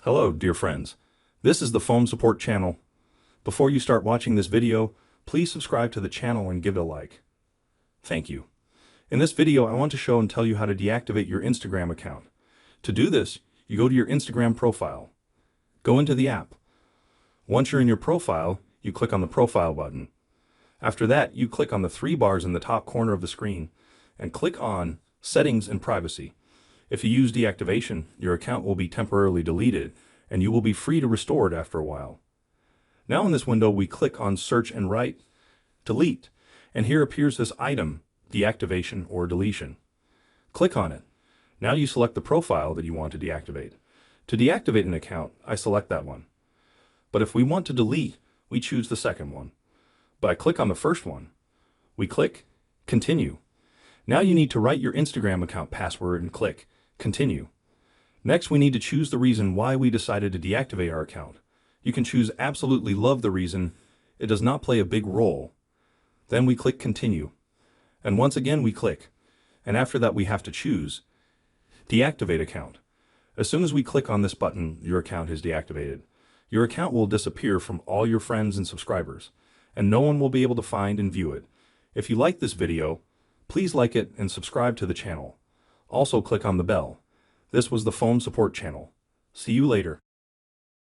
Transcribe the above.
Hello, dear friends. This is the Foam Support channel. Before you start watching this video, please subscribe to the channel and give it a like. Thank you. In this video, I want to show and tell you how to deactivate your Instagram account. To do this, you go to your Instagram profile. Go into the app. Once you're in your profile, you click on the profile button. After that, you click on the three bars in the top corner of the screen and click on Settings and Privacy. If you use deactivation, your account will be temporarily deleted and you will be free to restore it after a while. Now in this window, we click on Search and write Delete, and here appears this item, deactivation or deletion. Click on it. Now you select the profile that you want to deactivate. To deactivate an account, I select that one. But if we want to delete, we choose the second one. But I click on the first one. We click Continue. Now you need to write your Instagram account password and click Continue. Next, we need to choose the reason why we decided to deactivate our account. You can choose absolutely love the reason. It does not play a big role. Then we click Continue. And once again we click. And after that we have to choose Deactivate Account. As soon as we click on this button, your account is deactivated. Your account will disappear from all your friends and subscribers, and no one will be able to find and view it. If you like this video, please like it and subscribe to the channel. Also click on the bell. This was the Foam Support channel. See you later.